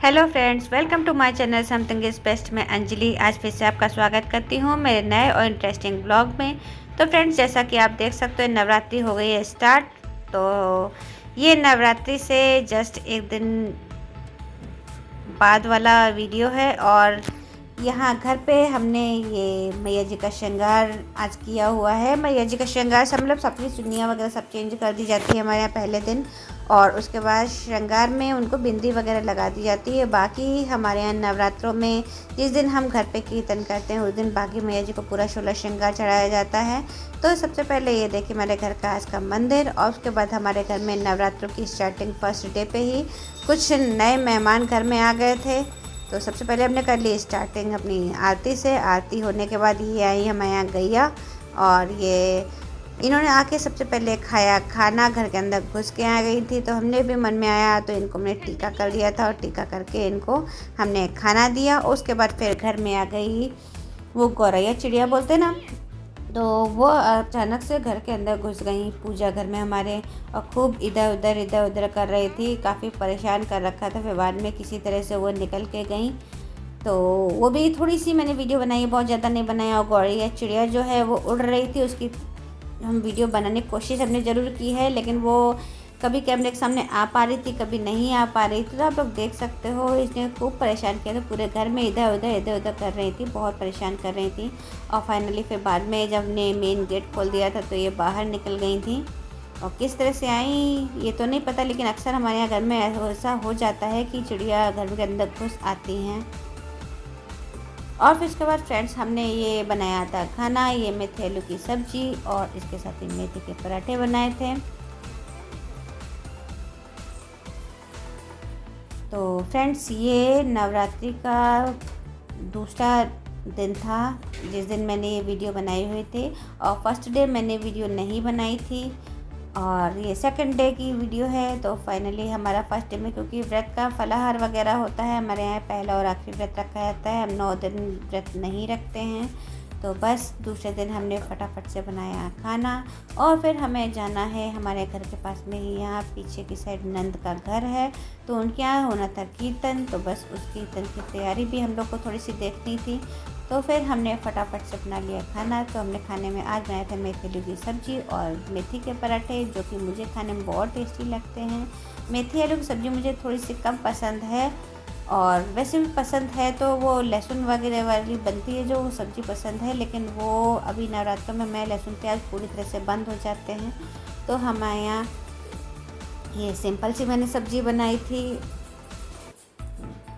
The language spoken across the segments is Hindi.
Hello friends, welcome to my channel something is best. मैं अंजलि आज फिर से आपका स्वागत करती हूँ मेरे नए और इंटरेस्टिंग ब्लॉग में। तो फ्रेंड्स, जैसा कि आप देख सकते हो नवरात्रि हो गई है स्टार्ट। तो ये नवरात्रि से जस्ट एक दिन बाद वाला वीडियो है और यहाँ घर पे हमने ये मैया जी का श्रृंगार आज किया हुआ है। मैया जी का श्रृंगार सब मतलब सबकी चुन्नियाँ वगैरह सब चेंज कर दी जाती है हमारे यहाँ पहले दिन, और उसके बाद श्रृंगार में उनको बिंदी वगैरह लगा दी जाती है। बाकी हमारे यहाँ नवरात्रों में जिस दिन हम घर पे कीर्तन करते हैं उस दिन बाकी मैया जी को पूरा 16 श्रृंगार चढ़ाया जाता है। तो सबसे पहले ये देखिए मेरे घर का आज का मंदिर, और उसके बाद हमारे घर में नवरात्रों की स्टार्टिंग फर्स्ट डे पे ही कुछ नए मेहमान घर में आ गए थे। तो सबसे पहले हमने कर ली स्टार्टिंग अपनी आरती से। आरती होने के बाद ये आई हमारे यहाँ गैया, और ये इन्होंने आके सबसे पहले खाया खाना, घर के अंदर घुस के आ गई थी। तो हमने भी मन में आया तो इनको हमने टीका कर दिया था, और टीका करके इनको हमने खाना दिया। उसके बाद फिर घर में आ गई वो गौरैया चिड़िया बोलते ना, तो वो अचानक से घर के अंदर घुस गई पूजा घर में हमारे, और खूब इधर उधर कर रही थी। काफ़ी परेशान कर रखा था, फिर बाद में किसी तरह से वो निकल के गई। तो वो भी थोड़ी सी मैंने वीडियो बनाई, बहुत ज़्यादा नहीं बनाया। और गौरैया चिड़िया जो है वो उड़ रही थी, उसकी हम वीडियो बनाने की कोशिश हमने ज़रूर की है, लेकिन वो कभी कैमरे के सामने आ पा रही थी, कभी नहीं आ पा रही थी। तो आप लोग देख सकते हो इसने खूब परेशान किया था पूरे घर में, इधर उधर कर रही थी, बहुत परेशान कर रही थी। और फाइनली फिर बाद में जब ने मेन गेट खोल दिया था तो ये बाहर निकल गई थी। और किस तरह से आई ये तो नहीं पता, लेकिन अक्सर हमारे यहाँ घर में ऐसा हो जाता है कि चिड़िया घर के अंदर घुस आती हैं। और फिर उसके बाद फ्रेंड्स हमने ये बनाया था खाना, ये मेथी आलू की सब्जी और इसके साथ ही मेथी के पराठे बनाए थे। तो फ्रेंड्स, ये नवरात्रि का दूसरा दिन था जिस दिन मैंने ये वीडियो बनाई हुई थी, और फर्स्ट डे मैंने वीडियो नहीं बनाई थी, और ये सेकंड डे की वीडियो है। तो फाइनली हमारा फर्स्ट डे में, क्योंकि व्रत का फलाहार वगैरह होता है हमारे यहाँ, पहला और आखिरी व्रत रखा जाता है, हम 9 दिन व्रत नहीं रखते हैं। तो बस दूसरे दिन हमने फटाफट से बनाया खाना, और फिर हमें जाना है हमारे घर के पास में ही, यहाँ पीछे की साइड नंद का घर है, तो उनके यहाँ होना था कीर्तन। तो बस उस कीर्तन की तैयारी भी हम लोग को थोड़ी सी देखनी थी। तो फिर हमने फटाफट से बना लिया खाना। तो हमने खाने में आज बनाए थे मेथी आलू की सब्ज़ी और मेथी के पराठे, जो कि मुझे खाने में बहुत टेस्टी लगते हैं। मेथी आलू की सब्ज़ी मुझे थोड़ी सी कम पसंद है, और वैसे भी पसंद है तो वो लहसुन वगैरह वाली बनती है जो वो सब्ज़ी पसंद है, लेकिन वो अभी नवरात्रों में मैं लहसुन प्याज पूरी तरह से बंद हो जाते हैं। तो हमारे यहाँ ये सिंपल सी मैंने सब्ज़ी बनाई थी,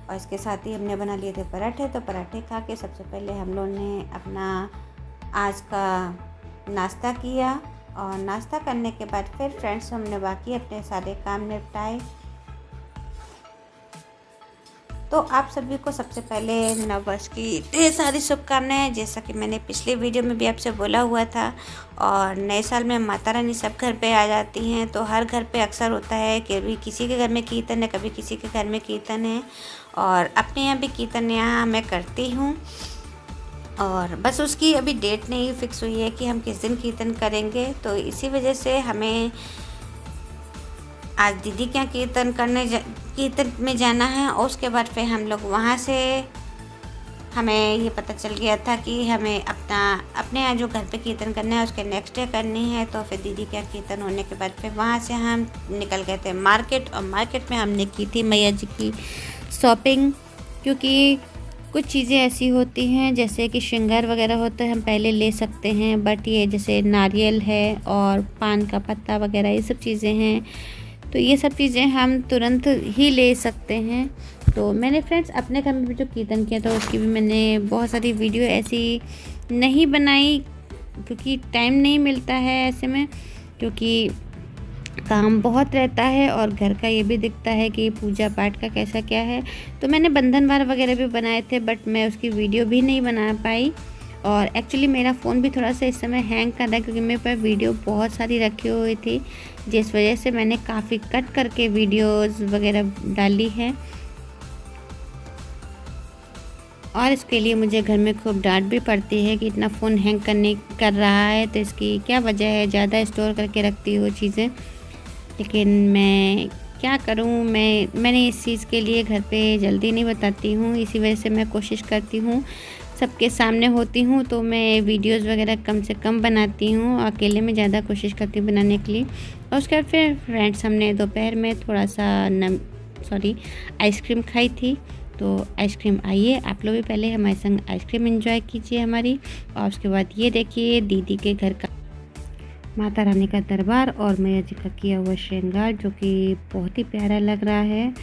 और इसके साथ ही हमने बना लिए थे पराठे। तो पराठे खा के सबसे पहले हम लोगों ने अपना आज का नाश्ता किया, और नाश्ता करने के बाद फिर फ्रेंड्स हमने बाकी अपने सारे काम निपटाए। तो आप सभी को सबसे पहले नववर्ष की ढेर सारी शुभकामनाएं, जैसा कि मैंने पिछले वीडियो में भी आपसे बोला हुआ था। और नए साल में माता रानी सब घर पे आ जाती हैं, तो हर घर पे अक्सर होता है कि कभी किसी के घर में कीर्तन है, कभी किसी के घर में कीर्तन है, और अपने यहाँ भी कीर्तन यहाँ मैं करती हूँ। और बस उसकी अभी डेट नहीं फिक्स हुई है कि हम किस दिन कीर्तन करेंगे, तो इसी वजह से हमें आज दीदी के यहाँ कीर्तन में जाना है। और उसके बाद फिर हम लोग वहाँ से हमें ये पता चल गया था कि हमें अपने यहाँ जो घर पे कीर्तन करना है उसके नेक्स्ट डे करनी है। तो फिर दीदी के यहाँ कीर्तन होने के बाद फिर वहाँ से हम निकल गए थे मार्केट, और मार्केट में हमने की थी मैया जी की शॉपिंग, क्योंकि कुछ चीज़ें ऐसी होती हैं जैसे कि श्रृंगार वगैरह होता है हम पहले ले सकते हैं, बट ये जैसे नारियल है और पान का पत्ता वगैरह ये सब चीज़ें हैं, तो ये सब चीज़ें हम तुरंत ही ले सकते हैं। तो मैंने फ्रेंड्स अपने घर में भी जो कीर्तन किया था उसकी भी मैंने बहुत सारी वीडियो ऐसी नहीं बनाई, क्योंकि टाइम नहीं मिलता है ऐसे में, क्योंकि काम बहुत रहता है और घर का ये भी दिखता है कि पूजा पाठ का कैसा क्या है। तो मैंने बंधनवार वगैरह भी बनाए थे, बट मैं उसकी वीडियो भी नहीं बना पाई। और एक्चुअली मेरा फ़ोन भी थोड़ा सा इस समय हैंग कर रहा है, क्योंकि मेरे पास वीडियो बहुत सारी रखी हुई थी, जिस वजह से मैंने काफ़ी कट करके वीडियोस वगैरह डाली है। और इसके लिए मुझे घर में खूब डांट भी पड़ती है कि इतना फ़ोन हैंग कर रहा है, तो इसकी क्या वजह है, ज़्यादा स्टोर करके रखती हो चीज़ें। लेकिन मैं क्या करूँ, मैंने इस चीज़ के लिए घर पे जल्दी नहीं बताती हूँ। इसी वजह से मैं कोशिश करती हूँ, सबके सामने होती हूँ तो मैं वीडियोज़ वगैरह कम से कम बनाती हूँ, अकेले में ज़्यादा कोशिश करती हूँ बनाने के लिए। और उसके बाद फिर फ्रेंड्स हमने दोपहर में थोड़ा सा आइसक्रीम खाई थी। तो आइसक्रीम आइए आप लोग भी पहले हमारे संग आइसक्रीम एंजॉय कीजिए हमारी। और उसके बाद ये देखिए दीदी के घर का माता रानी का दरबार और मैया जी का किया हुआ श्रृंगार, जो कि बहुत ही प्यारा लग रहा है।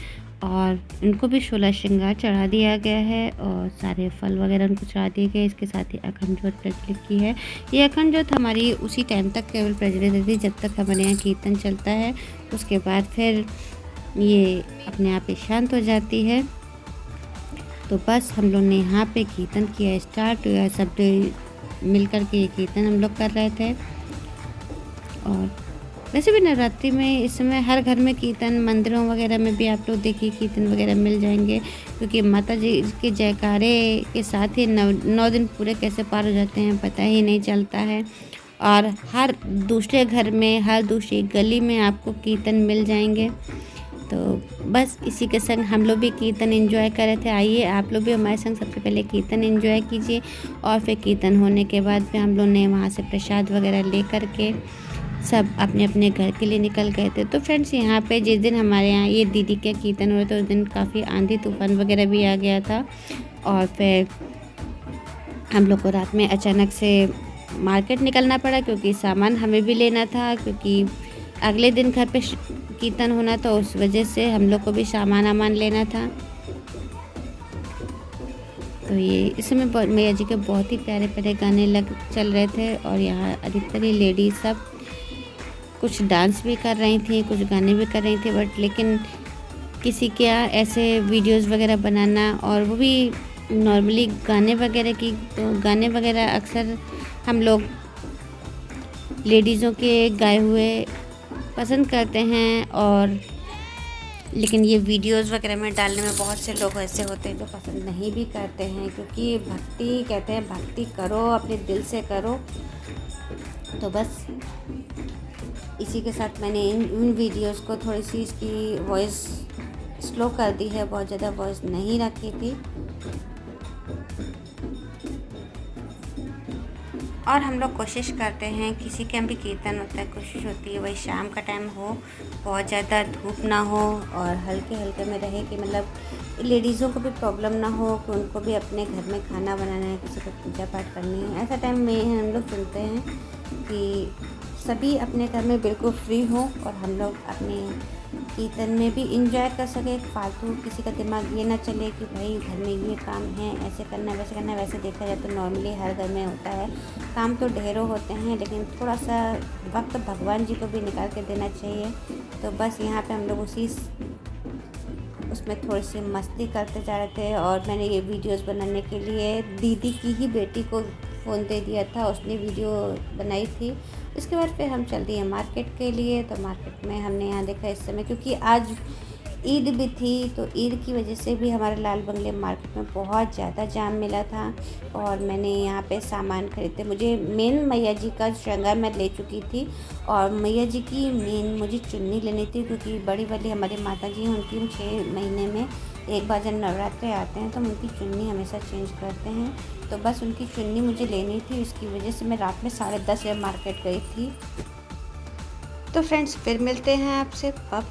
और उनको भी 16 श्रृंगार चढ़ा दिया गया है और सारे फल वगैरह उनको चढ़ा दिए गए। इसके साथ ही अखंड ज्योत प्रज्वलित की है। ये अखंड ज्योत हमारी उसी टाइम तक केवल प्रज्वलित रहती है जब तक हमारे यहाँ कीर्तन चलता है। उसके बाद फिर ये अपने आप ही शांत हो जाती है। तो बस हम लोग ने यहाँ पे कीर्तन किया स्टार्ट, सब मिल कर के ये कीर्तन हम लोग कर रहे थे। और वैसे भी नवरात्रि में इस समय हर घर में कीर्तन, मंदिरों वगैरह में भी आप लोग देखिए कीर्तन वगैरह मिल जाएंगे, क्योंकि माता जी के जयकारे के साथ ही 9 दिन पूरे कैसे पार हो जाते हैं पता ही नहीं चलता है। और हर दूसरे घर में, हर दूसरी गली में आपको कीर्तन मिल जाएंगे। तो बस इसी के संग हम लोग भी कीर्तन एंजॉय कर रहे थे। आइए आप लोग भी हमारे संग सबसे पहले कीर्तन एंजॉय कीजिए। और फिर कीर्तन होने के बाद फिर हम लोग ने वहाँ से प्रसाद वगैरह ले कर के सब अपने अपने घर के लिए निकल गए थे। तो फ्रेंड्स यहाँ पे जिस दिन हमारे यहाँ ये दीदी के कीर्तन हो रहे थे उस दिन काफ़ी आंधी तूफान वगैरह भी आ गया था। और फिर हम लोग को रात में अचानक से मार्केट निकलना पड़ा, क्योंकि सामान हमें भी लेना था, क्योंकि अगले दिन घर पे कीर्तन होना था। उस वजह से हम लोग को भी सामान लेना था। तो ये इस समय मैया जी के बहुत ही प्यारे प्यारे गाने चल रहे थे। और यहाँ अधिकतर ही लेडीज सब कुछ डांस भी कर रही थी, कुछ गाने भी कर रही थी। बट लेकिन किसी के यहाँ ऐसे वीडियोस वगैरह बनाना, और वो भी नॉर्मली गाने वगैरह की, तो गाने वगैरह अक्सर हम लोग लेडीज़ों के गाए हुए पसंद करते हैं। और लेकिन ये वीडियोस वगैरह में डालने में बहुत से लोग ऐसे होते हैं जो पसंद नहीं भी करते हैं, क्योंकि भक्ति कहते हैं, भक्ति करो अपने दिल से करो। तो बस इसी के साथ मैंने इन वीडियोस को थोड़ी सी इसकी वॉइस स्लो कर दी है, बहुत ज़्यादा वॉइस नहीं रखी थी। और हम लोग कोशिश करते हैं, किसी के यहाँ भी कीर्तन होता है, कोशिश होती है वही शाम का टाइम हो, बहुत ज़्यादा धूप ना हो और हल्के हल्के में रहे, कि मतलब लेडीज़ों को भी प्रॉब्लम ना हो, कि उनको भी अपने घर में खाना बनाना है, किसी को पूजा पाठ करनी है। ऐसा टाइम में हम लोग चुनते हैं कि सभी अपने घर में बिल्कुल फ्री हो और हम लोग अपने कीर्तन में भी इंजॉय कर सके। फालतू किसी का दिमाग ये ना चले कि भाई घर में ये काम है, ऐसे करना वैसे करना। वैसे देखा जाए तो नॉर्मली हर घर में होता है, काम तो ढेरों होते हैं, लेकिन थोड़ा सा वक्त भगवान जी को भी निकाल के देना चाहिए। तो बस यहाँ पे हम लोग उसमें थोड़ी सी मस्ती करते जा रहे थे। और मैंने ये वीडियोस बनाने के लिए दीदी की ही बेटी को फ़ोन दे दिया था, उसने वीडियो बनाई थी। इसके बाद फिर हम चल दिए मार्केट के लिए। तो मार्केट में हमने यहाँ देखा इस समय, क्योंकि आज ईद भी थी, तो ईद की वजह से भी हमारे लाल बंगले मार्केट में बहुत ज़्यादा जाम मिला था। और मैंने यहाँ पे सामान खरीदे। मुझे मेन मैया जी का श्रृंगार मैं ले चुकी थी, और मैया जी की मेन मुझे चुन्नी लेनी थी, क्योंकि बड़ी वाली हमारी माता जी हैं, उनकी 6 महीने में एक बार जब नवरात्रे आते हैं तो हम उनकी चुन्नी हमेशा चेंज करते हैं। तो बस उनकी चुन्नी मुझे लेनी थी, इसकी वजह से मैं रात में 10:30 बजे मार्केट गई थी। तो फ्रेंड्स फिर मिलते हैं आपसे, बाय।